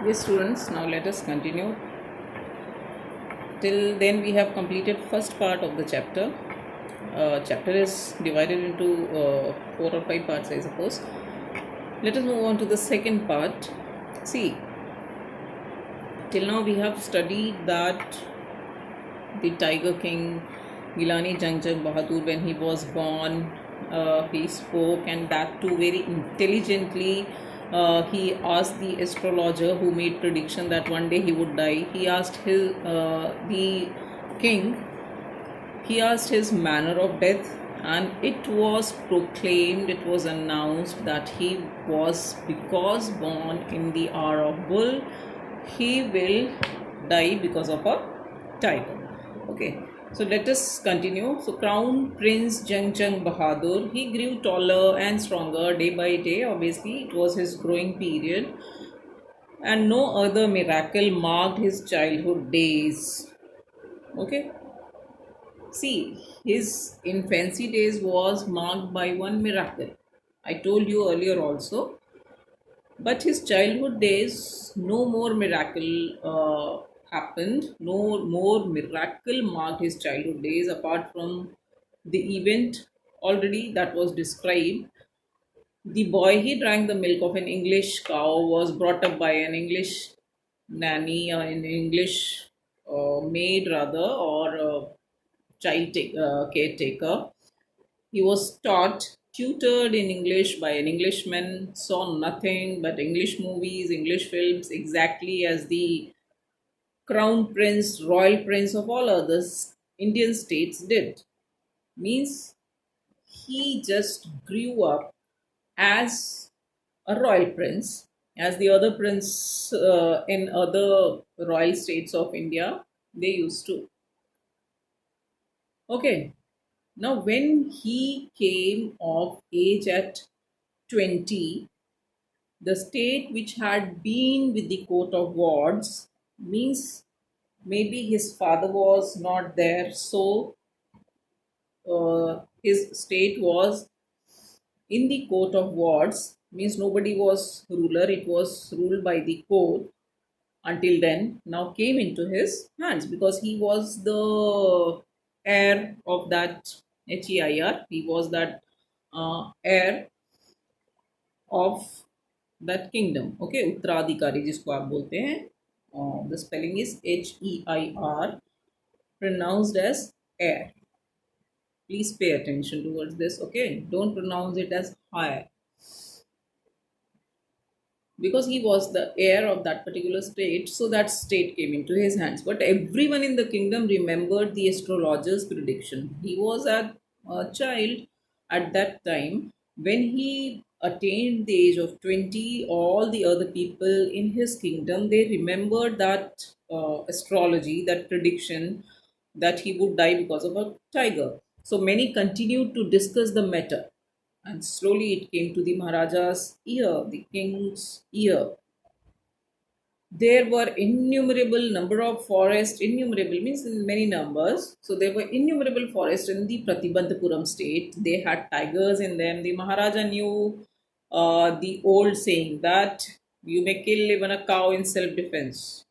Yes, students, now let us continue. Till then, we have completed first part of the chapter. Chapter is divided into four or five parts, I suppose. Let us move on to the second part. See, till now we have studied that the Tiger King, Gilani Jangjang Bahadur, when he was born, he spoke, and that too very intelligently. He asked the astrologer who made prediction that one day he would die. He asked the king. He asked his manner of death, and it was proclaimed. It was announced that he was, because born in the hour of bull, he will die because of a tiger. Okay, so let us continue. So Crown Prince Jangjang Bahadur, he grew taller and stronger day by day. Obviously, it was his growing period, and no other miracle marked his childhood days. Okay, see, his infancy days was marked by one miracle. I told you earlier also, but his childhood days, no more miracle happened. No more miracle marked his childhood days apart from the event already that was described. The boy, he drank the milk of an English cow, was brought up by an English nanny, an English maid rather, or caretaker. He was taught, tutored in English by an Englishman, saw nothing but English movies, English films, exactly as the crown prince, royal prince of all others Indian states did. Means he just grew up as a royal prince, as the other prince in other royal states of India, they used to. Okay, now when he came of age at 20, the state which had been with the court of wards, means maybe his father was not there, so his state was in the court of wards, means nobody was ruler, it was ruled by the court until then, now came into his hands because he was the heir of that HEIR, he was that heir of that kingdom. Okay, उत्तराधिकारी जिसको आप बोलते हैं, the spelling is HEIR, pronounced as heir. Please pay attention towards this. Okay, don't pronounce it as higher, because he was the heir of that particular state, so that state came into his hands. But everyone in the kingdom remembered the astrologer's prediction. He was a child at that time. When he attained the age of 20, all the other people in his kingdom, they remembered that astrology, that prediction, that he would die because of a tiger. So many continued to discuss the matter, and slowly it came to the Maharaja's ear, the king's ear. There were innumerable number of forests, innumerable means in many numbers. So there were innumerable forests in the Pratibandhapuram state. They had tigers in them. The Maharaja knew the old saying that you may kill even a cow in self-defense.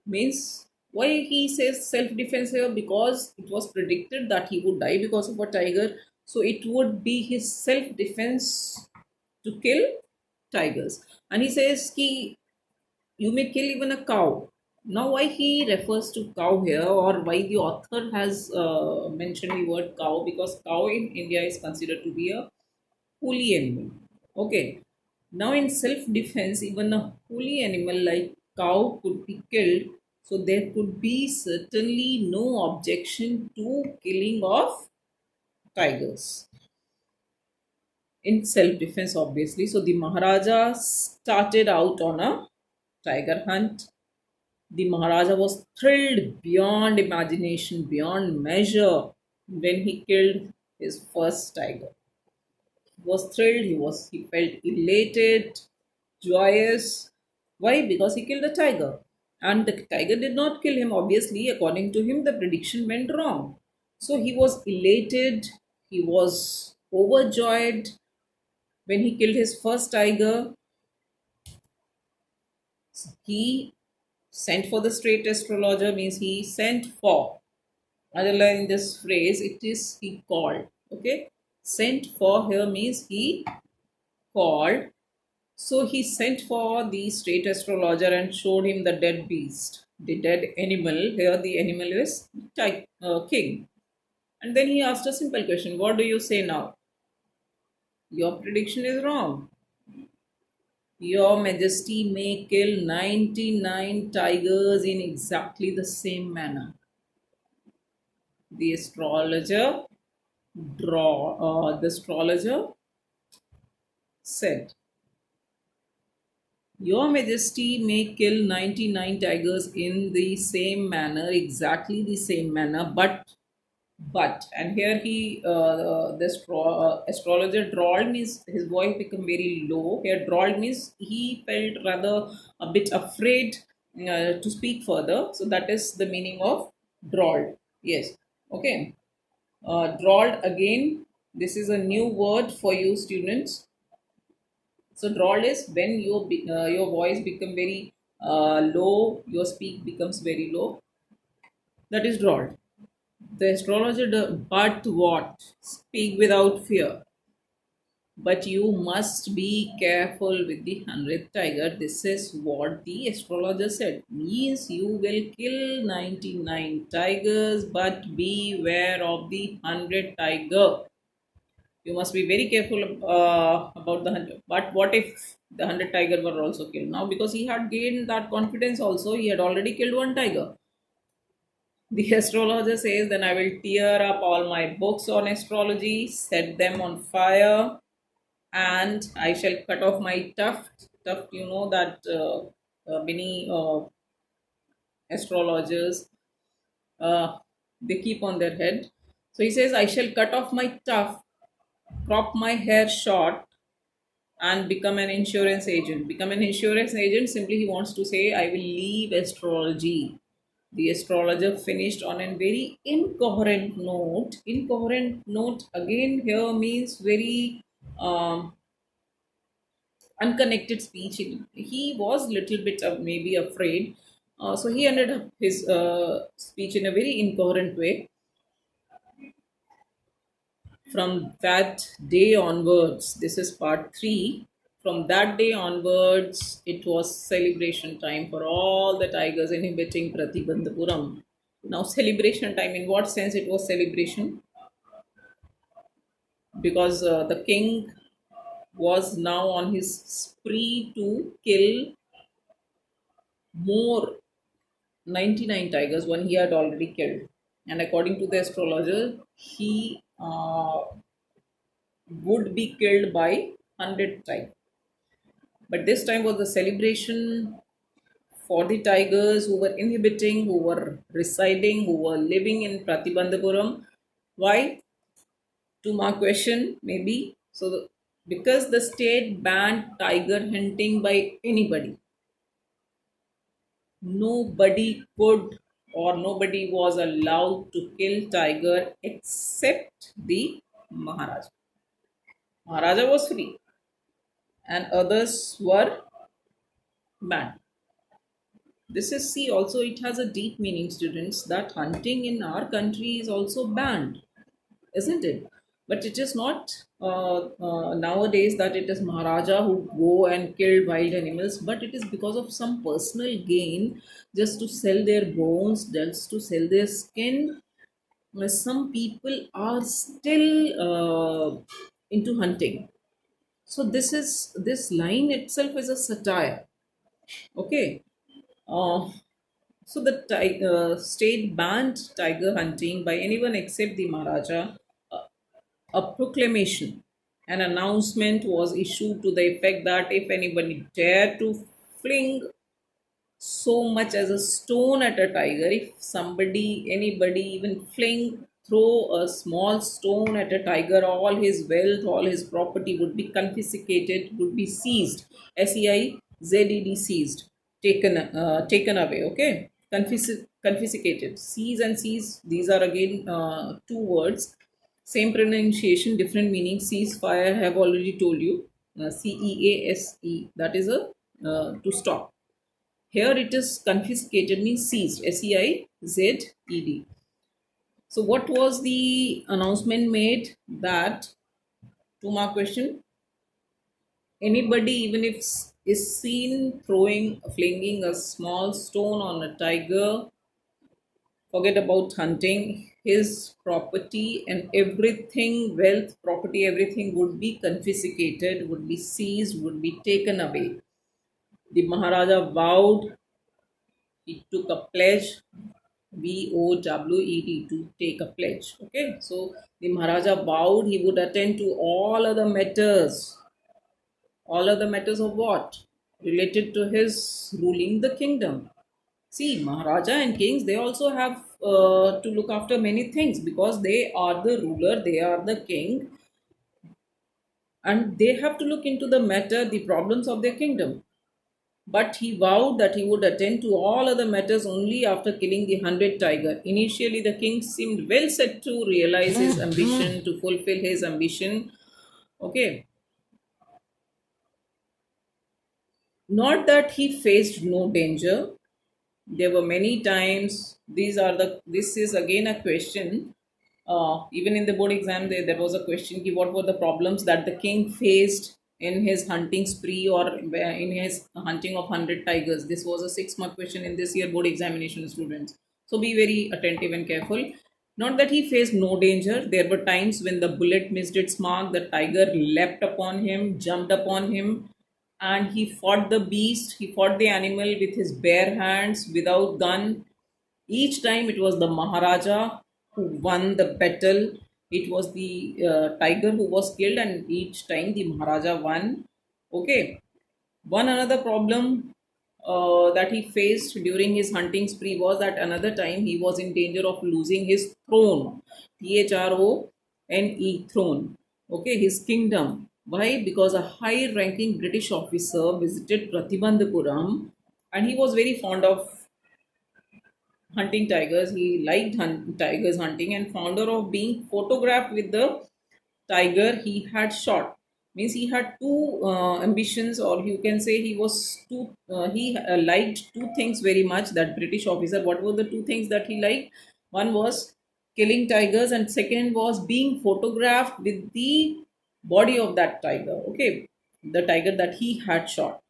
Means why he says self-defense here? Because it was predicted that he would die because of a tiger. So it would be his self-defense to kill tigers. And he says ki you may kill even a cow. Now, why he refers to cow here, or why the author has mentioned the word cow? Because cow in India is considered to be a holy animal. Okay. Now, in self defense, even a holy animal like cow could be killed. So, there could be certainly no objection to killing of tigers in self defense, obviously. So, the Maharaja started out on a tiger hunt. The Maharaja was thrilled beyond imagination, beyond measure, when he killed his first tiger. He was thrilled, he felt elated, joyous. Why? Because he killed a tiger. And the tiger did not kill him, obviously. According to him, the prediction went wrong. So he was elated, he was overjoyed when he killed his first tiger. He sent for the straight astrologer means he sent for. Underline this phrase, it is he called. Okay. Sent for here means he called. So he sent for the straight astrologer and showed him the dead beast, the dead animal. Here the animal is king. And then he asked a simple question, what do you say now? Your prediction is wrong. Your Majesty may kill 99 tigers in exactly the same manner. The astrologer the astrologer said, Your Majesty may kill 99 tigers in the same manner, exactly the same manner, but, and here astrologer drawled means his voice become very low. Here drawled means he felt rather a bit afraid to speak further. So that is the meaning of drawled. Yes. Okay. Drawled again. This is a new word for you students. So drawled is when your voice become very low, your speak becomes very low. That is drawled. The astrologer, but what? Speak without fear. But you must be careful with the 100th tiger. This is what the astrologer said. Means you will kill 99 tigers, but beware of the 100th tiger. You must be very careful about the 100. But what if the 100 tiger were also killed? Now, because he had gained that confidence also, he had already killed one tiger. The astrologer says, then I will tear up all my books on astrology, set them on fire, and I shall cut off my tuft. Tuft, you know that many astrologers they keep on their head. So he says, I shall cut off my tuft, crop my hair short, and become an insurance agent. Become an insurance agent, simply he wants to say, I will leave astrology. The astrologer finished on a very incoherent note. Incoherent note again here means very unconnected speech. He was little bit maybe afraid. So he ended up his speech in a very incoherent way. From that day onwards, this is part 3. From that day onwards, it was celebration time for all the tigers inhabiting Pratibandhapuram. Now, celebration time, in what sense it was celebration? Because the king was now on his spree to kill more 99 tigers when he had already killed. And according to the astrologer, he would be killed by 100 tigers. But this time was the celebration for the tigers who were inhabiting, who were residing, who were living in Pratibandhapuram. Why? To my question, maybe. So, because the state banned tiger hunting by anybody, nobody could or nobody was allowed to kill tiger except the Maharaja. Maharaja was free and others were banned. This is, see, also it has a deep meaning, students, that hunting in our country is also banned, isn't it? But it is not nowadays that it is Maharaja who go and kill wild animals, but it is because of some personal gain, just to sell their bones, just to sell their skin. Some people are still into hunting. So this line itself is a satire. Okay. Uh, so the state banned tiger hunting by anyone except the Maharaja. A proclamation, an announcement was issued to the effect that if anybody dare to fling so much as a stone at a tiger, if anybody even throw a small stone at a tiger, all his wealth, all his property would be confiscated, would be seized. SEIZED, seized, taken away. Okay, confiscated. Seize and seize, these are again two words, same pronunciation, different meaning. Ceasefire, I have already told you. CEASE, that is a to stop. Here it is confiscated means seized. Seized. So what was the announcement made? That, two mark question, anybody even if is seen throwing flinging a small stone on a tiger, forget about hunting, his property and everything, wealth, property, everything would be confiscated, would be seized, would be taken away. The Maharaja vowed, he took a pledge, VOWED, to take a pledge. Okay, so the Maharaja vowed he would attend to all other matters. All other matters of what? Related to his ruling the kingdom. See, Maharaja and kings, they also have to look after many things because they are the ruler, they are the king, and they have to look into the matter, the problems of their kingdom. But he vowed that he would attend to all other matters only after killing the 100 tiger. Initially, the king seemed well set to realize his ambition, to fulfill his ambition. Okay, not that he faced no danger. There were many times. This is again a question. Even in the board exam, there was a question: what were the problems that the king faced in his hunting spree or in his hunting of 100 tigers? This was a 6 mark question in this year board examination, students. So be very attentive and careful. Not that he faced no danger. There were times when the bullet missed its mark, the tiger leapt upon him, jumped upon him, and he fought the beast, he fought the animal with his bare hands without gun. Each time it was the Maharaja who won the battle. It was the tiger who was killed, and each time the Maharaja won. Okay. One another problem that he faced during his hunting spree was that another time he was in danger of losing his throne. THRONE, throne. Okay, his kingdom. Why? Because a high ranking British officer visited Pratibandhapuram and he was very fond of hunting tigers. He liked tigers hunting and founder of being photographed with the tiger he had shot. Means he had two ambitions, or you can say he was two. He liked two things very much. That British officer. What were the two things that he liked? One was killing tigers, and second was being photographed with the body of that tiger. Okay, the tiger that he had shot.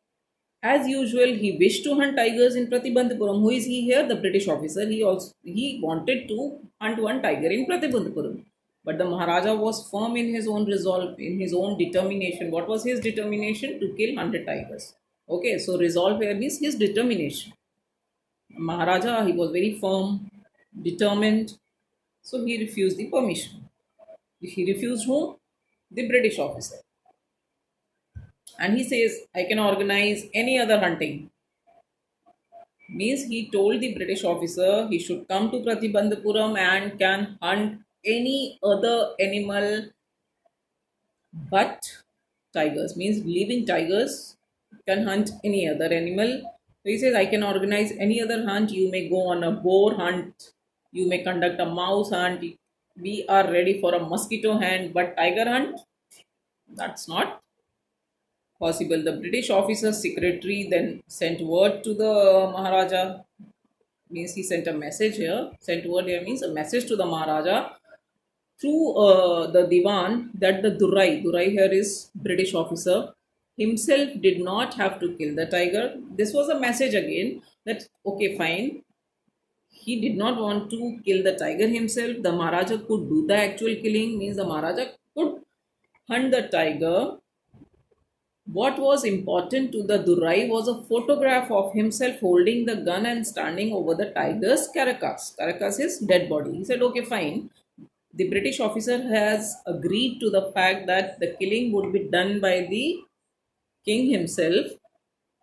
As usual, he wished to hunt tigers in Pratibandhapuram. Who is he here? The British officer. He wanted to hunt one tiger in Pratibandhapuram. But the Maharaja was firm in his own resolve, in his own determination. What was his determination? To kill 100 tigers. Okay, so resolve here means his determination. Maharaja, he was very firm, determined. So he refused the permission. He refused whom? The British officer. And he says, I can organize any other hunting. Means he told the British officer he should come to Pratibandhapuram and can hunt any other animal but tigers. Means living tigers, can hunt any other animal. So he says, I can organize any other hunt. You may go on a boar hunt, you may conduct a mouse hunt. We are ready for a mosquito hunt, but tiger hunt, that's not possible. The British officer's secretary then sent word to the Maharaja. Means he sent a message here. Sent word here means a message to the Maharaja through the Diwan that the Durai here is British officer, himself did not have to kill the tiger. This was a message again that okay, fine. He did not want to kill the tiger himself. The Maharaja could do the actual killing, means the Maharaja could hunt the tiger. What was important to the Durai was a photograph of himself holding the gun and standing over the tiger's carcass. Carcass is dead body. He said, okay, fine. The British officer has agreed to the fact that the killing would be done by the king himself,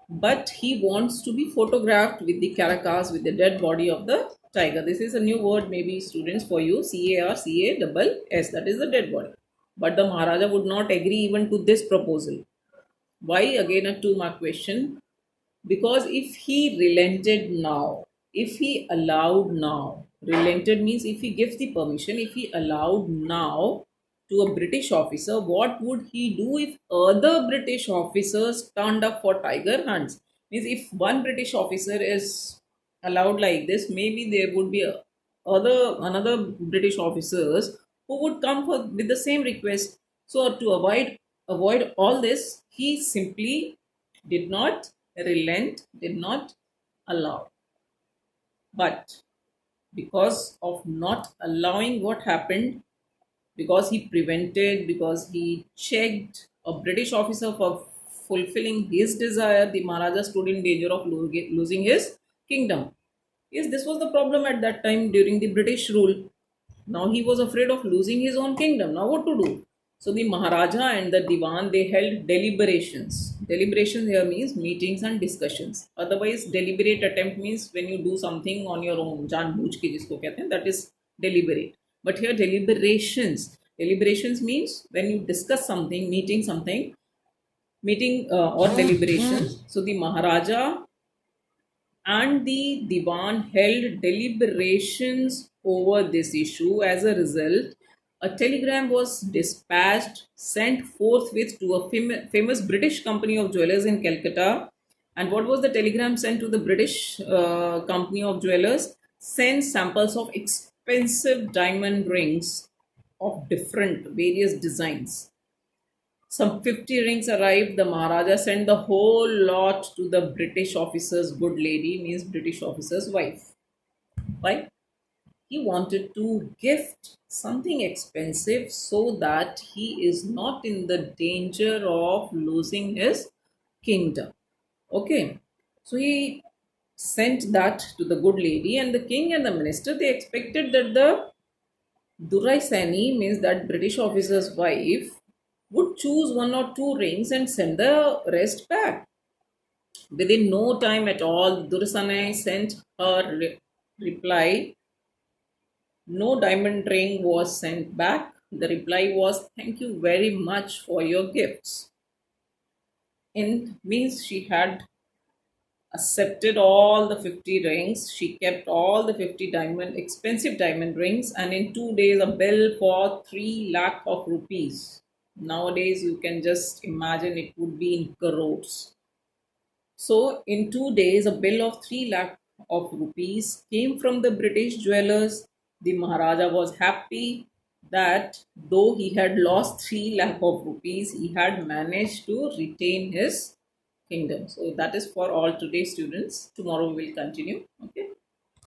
but he wants to be photographed with the carcass, with the dead body of the tiger. This is a new word, maybe students, for you: CARCASS, that is the dead body. But the Maharaja would not agree even to this proposal. Why? Again, a 2 mark question. Because if he relented now, if he allowed now, relented means if he gives the permission, if he allowed now to a British officer, what would he do if other British officers turned up for tiger hunts? Means if one British officer is allowed like this, maybe there would be other another British officers who would come for with the same request. So to avoid all this, he simply did not relent, did not allow. But because of not allowing, what happened? Because he prevented, because he checked a British officer for fulfilling his desire, the Maharaja stood in danger of losing his kingdom. Yes, this was the problem at that time during the British rule. Now he was afraid of losing his own kingdom. Now what to do? So the Maharaja and the Diwan, they held deliberations. Deliberations here means meetings and discussions. Otherwise, deliberate attempt means when you do something on your own, जानबूझ के जिसको कहते हैं, that is deliberate. But here deliberations. Deliberations means when you discuss something, meeting or deliberations. So the Maharaja and the Diwan held deliberations over this issue. As a result, a telegram was dispatched, sent forthwith to a famous British company of jewelers in Calcutta. And what was the telegram sent to the British company of jewelers? Send samples of expensive diamond rings of different various designs. Some 50 rings arrived. The Maharaja sent the whole lot to the British officer's good lady, means British officer's wife. Why? He wanted to gift something expensive so that he is not in the danger of losing his kingdom. Okay. So he sent that to the good lady, and the king and the minister, they expected that the Durai Sani, means that British officer's wife, would choose one or two rings and send the rest back. Within no time at all, Dursane sent her reply. No diamond ring was sent back. The reply was, "Thank you very much for your gifts." In means she had accepted all the 50 rings. She kept all the 50 expensive diamond rings, and in 2 days, a bill for 3 lakh of rupees. Nowadays, you can just imagine it would be in crores. So, in 2 days, a bill of 3 lakh of rupees came from the British jewelers. The Maharaja was happy that though he had lost 3 lakh of rupees, he had managed to retain his kingdom. So, that is for all today's students. Tomorrow we will continue. Okay.